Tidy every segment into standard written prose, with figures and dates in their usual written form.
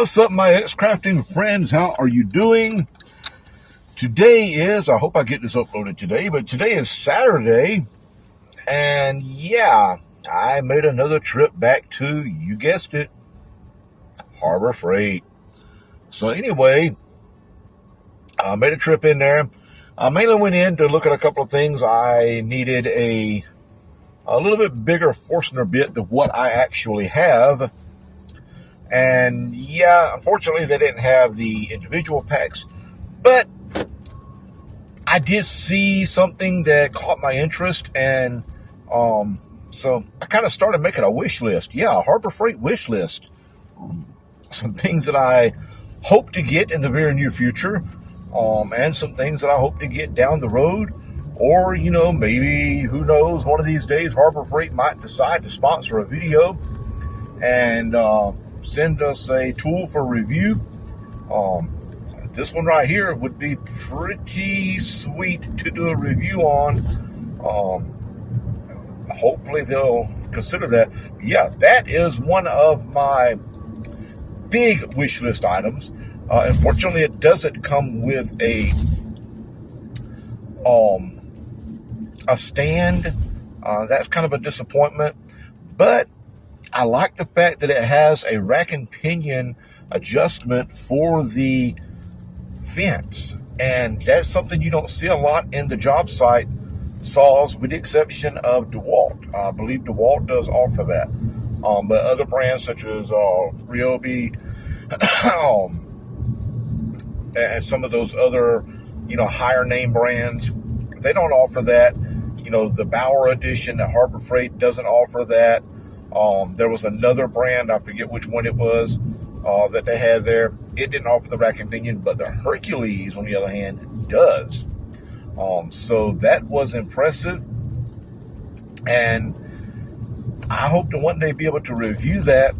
What's up, my X-Crafting friends? How are you doing? Today is, I hope I get this uploaded today, but today is Saturday. And yeah, I made another trip back to, you guessed it, Harbor Freight. So anyway, I made a trip in there. I mainly went in to look at a couple of things. I needed a little bit bigger Forstner bit than what I actually have. And yeah, unfortunately, they didn't have the individual packs. But I did see something that caught my interest. And so I kind of started making a wish list. Yeah, Harbor Freight wish list. Some things that I hope to get in the very near future. And some things that I hope to get down the road. Or, you know, maybe, who knows, one of these days Harbor Freight might decide to sponsor a video and send us a tool for review. This one right here would be pretty sweet to do a review on. Hopefully they'll consider that. Yeah, that is one of my big wish list items. Unfortunately, it doesn't come with a stand. That's kind of a disappointment, but I like the fact that it has a rack and pinion adjustment for the fence, and that's something you don't see a lot in the job site saws, with the exception of DeWalt. I believe DeWalt does offer that, but other brands such as Ryobi and some of those other, you know, higher name brands, they don't offer that. You know, the Bauer edition at Harbor Freight doesn't offer that. There was another brand, I forget which one it was, that they had there. It didn't offer the rack and pinion, but the Hercules, on the other hand, does. So that was impressive. And I hope to one day be able to review that,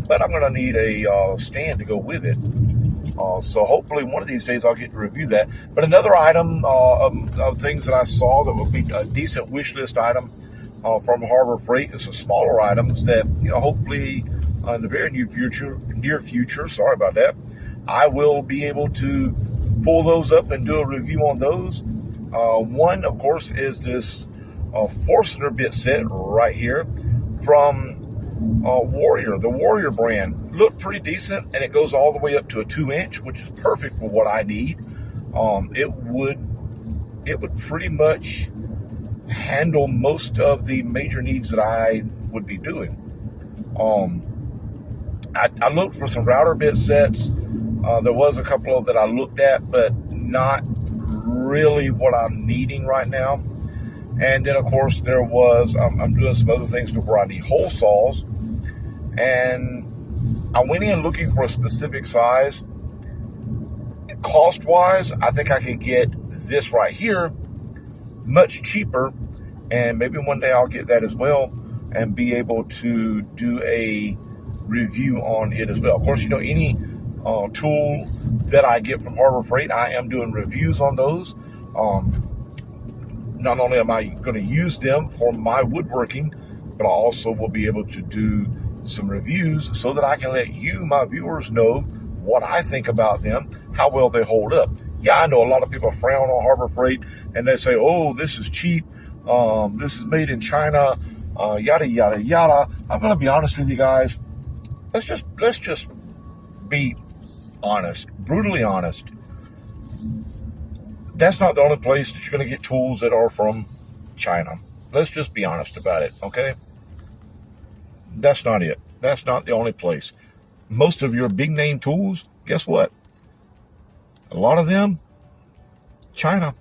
but I'm going to need a stand to go with it. So hopefully one of these days I'll get to review that. But another item of things that I saw that would be a decent wish list item from Harbor Freight is some smaller items that, you know, hopefully in the very near future, sorry about that, I will be able to pull those up and do a review on those. One, of course, is this Forstner bit set right here from Warrior, the Warrior brand. Looked pretty decent, and it goes all the way up to a 2-inch, which is perfect for what I need. It would pretty much handle most of the major needs that I would be doing. I looked for some router bit sets. There was a couple of that I looked at, but not really what I'm needing right now. And then, of course, there was, I'm doing some other things to where I need hole saws. And I went in looking for a specific size. Cost-wise, I think I could get this right here much cheaper. And maybe one day I'll get that as well and be able to do a review on it as well. Of course, you know, any tool that I get from Harbor Freight, I am doing reviews on those. Not only am I going to use them for my woodworking, but I also will be able to do some reviews so that I can let you, my viewers, know what I think about them, how well they hold up. Yeah, I know a lot of people frown on Harbor Freight and they say, oh, this is cheap. This is made in China, yada, yada, yada. I'm going to be honest with you guys. Let's just be honest, brutally honest. That's not the only place that you're going to get tools that are from China. Let's just be honest about it, okay? That's not it. That's not the only place. Most of your big name tools, guess what? A lot of them, China.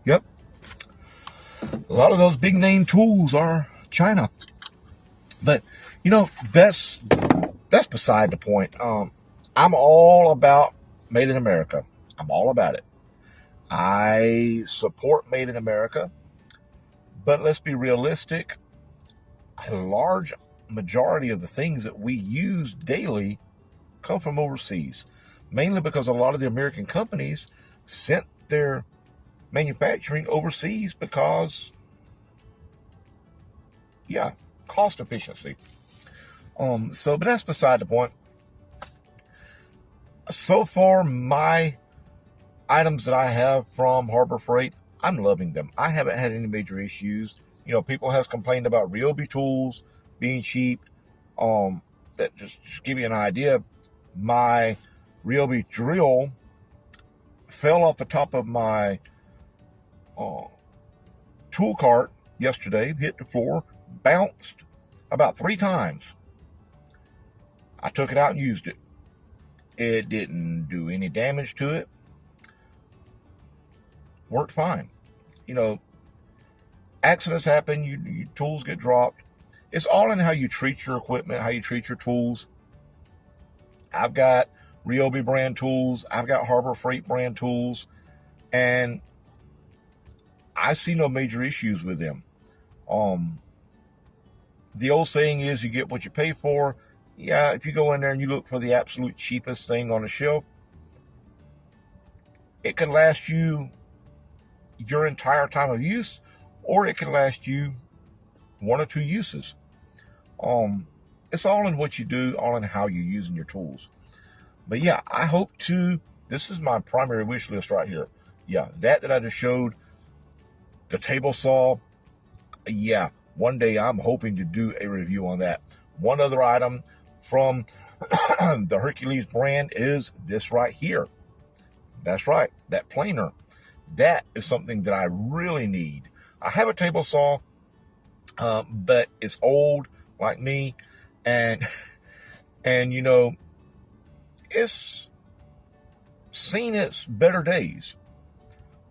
Yep. A lot of those big name tools are China. But, you know, that's beside the point. I'm all about Made in America. I'm all about it. I support Made in America. But let's be realistic. A large majority of the things that we use daily come from overseas. Mainly because a lot of the American companies sent their manufacturing overseas because, yeah, cost efficiency. But that's beside the point. So far, my items that I have from Harbor Freight, I'm loving them. I haven't had any major issues. People has complained about Ryobi tools being cheap. That just give you an idea. My Ryobi drill fell off the top of my tool cart yesterday, hit the floor, bounced about 3 times. I took it out and used it. It didn't do any damage to it. Worked fine. Accidents happen. Your tools get dropped. It's all in how you treat your equipment, how you treat your tools. I've got Ryobi brand tools. I've got Harbor Freight brand tools. And I see no major issues with them. The old saying is you get what you pay for. Yeah, if you go in there and you look for the absolute cheapest thing on the shelf, it can last you your entire time of use, or it can last you 1 or 2 uses. It's all in what you do, all in how you're using your tools. But yeah, I hope to, this is my primary wish list right here. Yeah, that I just showed, the table saw, yeah, one day I'm hoping to do a review on that. One other item from the Hercules brand is this right here. That's right, that planer. That is something that I really need. I have a table saw, but it's old like me, and it's seen its better days.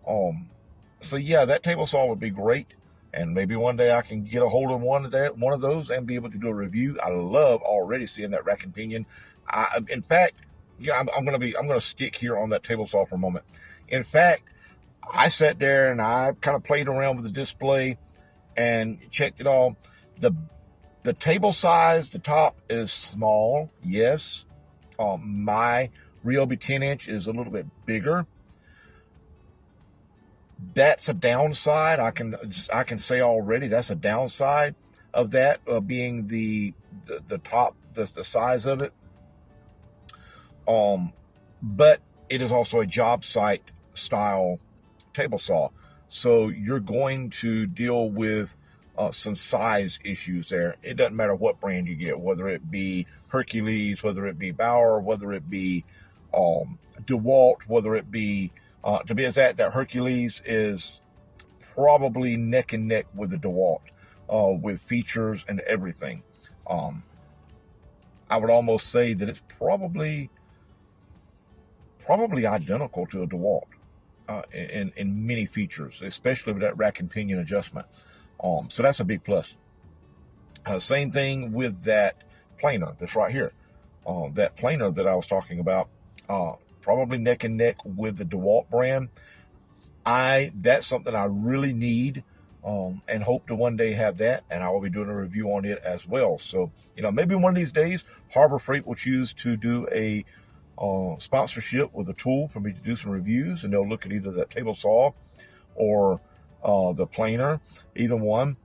So yeah, that table saw would be great, and maybe one day I can get a hold of one of those and be able to do a review. I love already seeing that rack and pinion. In fact, yeah, I'm gonna stick here on that table saw for a moment. In fact, I sat there and I kind of played around with the display and checked it all. The table size, the top is small, yes. My Ryobi 10-inch is a little bit bigger. That's a downside. I can say already that's a downside of that, being the top, the size of it. But it is also a job site style table saw, so you're going to deal with some size issues there. It doesn't matter what brand you get, whether it be Hercules, whether it be Bauer, whether it be DeWalt, whether it be to be exact, that Hercules is probably neck and neck with the DeWalt with features and everything. I would almost say that it's probably identical to a DeWalt in many features, especially with that rack and pinion adjustment. So that's a big plus. Same thing with that planer that's right here. That planer that I was talking about, probably neck and neck with the DeWalt brand. That's something I really need, and hope to one day have that, and I will be doing a review on it as well. So, maybe one of these days, Harbor Freight will choose to do a sponsorship with a tool for me to do some reviews, and they'll look at either that table saw or the planer, either one,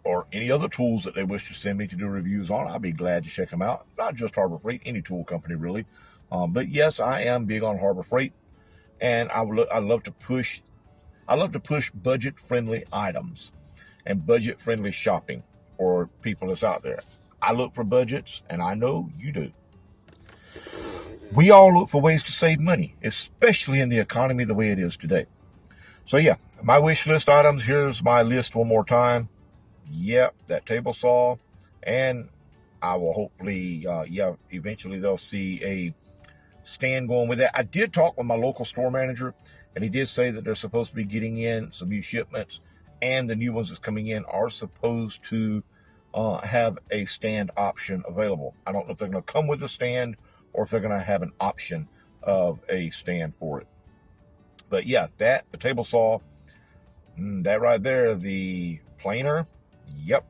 or any other tools that they wish to send me to do reviews on. I'll be glad to check them out. Not just Harbor Freight, any tool company really. But yes, I am big on Harbor Freight, and I love to push budget-friendly items and budget-friendly shopping for people that's out there. I look for budgets, and I know you do. We all look for ways to save money, especially in the economy the way it is today. So yeah, my wish list items, here's my list one more time. Yep, that table saw, and I will hopefully, eventually they'll see a stand going with that. I did talk with my local store manager, and he did say that they're supposed to be getting in some new shipments, and the new ones that's coming in are supposed to have a stand option available. I don't know if they're going to come with a stand or if they're going to have an option of a stand for it. But yeah, the table saw, that right there, the planer, yep.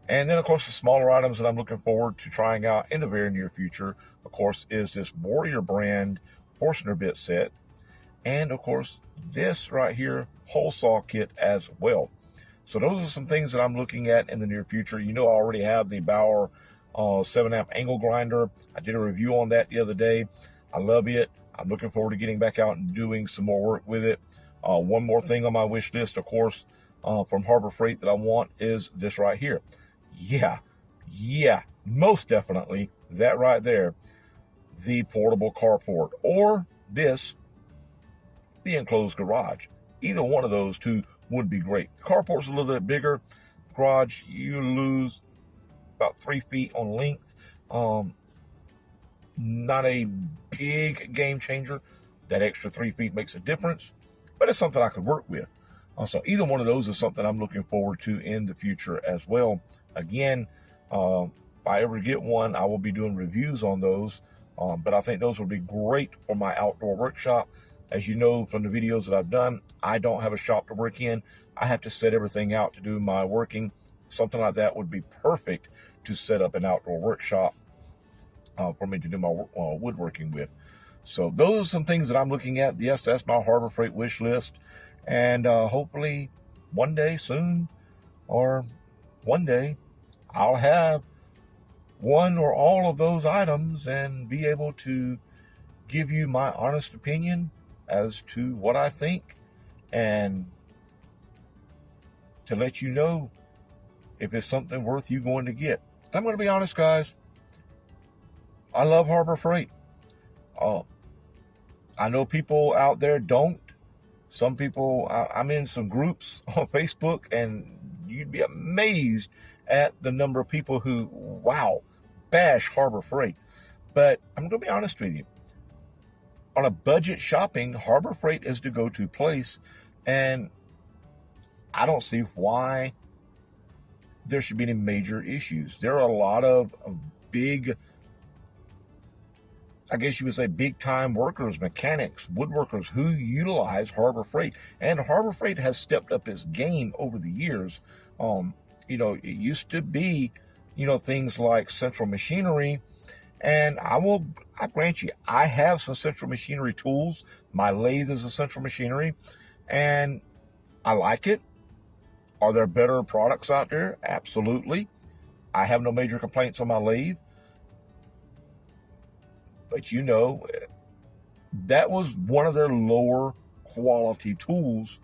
And then, of course, the smaller items that I'm looking forward to trying out in the very near future, of course, is this Warrior brand Forstner bit set. And, of course, this right here, hole saw kit as well. So those are some things that I'm looking at in the near future. I already have the Bauer 7-amp angle grinder. I did a review on that the other day. I love it. I'm looking forward to getting back out and doing some more work with it. One more thing on my wish list, of course, from Harbor Freight that I want is this right here. Yeah, most definitely that right there, the portable carport, or this, the enclosed garage. Either one of those two would be great. The carport's a little bit bigger. Garage, you lose about 3 feet on length. Not a big game changer. That extra 3 feet makes a difference, but it's something I could work with. So either one of those is something I'm looking forward to in the future as well. Again, if I ever get one, I will be doing reviews on those. But I think those would be great for my outdoor workshop. As you know from the videos that I've done, I don't have a shop to work in. I have to set everything out to do my working. Something like that would be perfect to set up an outdoor workshop for me to do my woodworking with. So those are some things that I'm looking at. Yes, that's my Harbor Freight wish list. And hopefully one day soon, or one day, I'll have one or all of those items and be able to give you my honest opinion as to what I think, and to let you know if it's something worth you going to get. I'm going to be honest, guys. I love Harbor Freight. I know people out there don't. Some people, I'm in some groups on Facebook, and you'd be amazed at the number of people who, wow, bash Harbor Freight. But I'm going to be honest with you. On a budget shopping, Harbor Freight is the go-to place, and I don't see why there should be any major issues. There are a lot of big, I guess you would say, big-time workers, mechanics, woodworkers who utilize Harbor Freight. And Harbor Freight has stepped up its game over the years. It used to be, things like Central Machinery. And I grant you, I have some Central Machinery tools. My lathe is a Central Machinery, and I like it. Are there better products out there? Absolutely. I have no major complaints on my lathe. But that was one of their lower quality tools,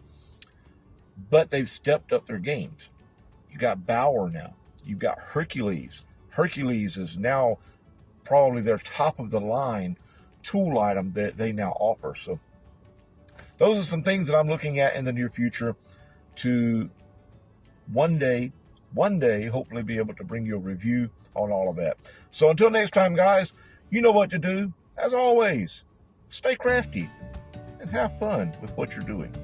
but they've stepped up their games. You got Bauer now. You've got Hercules. Hercules is now probably their top of the line tool item that they now offer. So those are some things that I'm looking at in the near future to one day, hopefully be able to bring you a review on all of that. So until next time, guys, you know what to do. As always, stay crafty and have fun with what you're doing.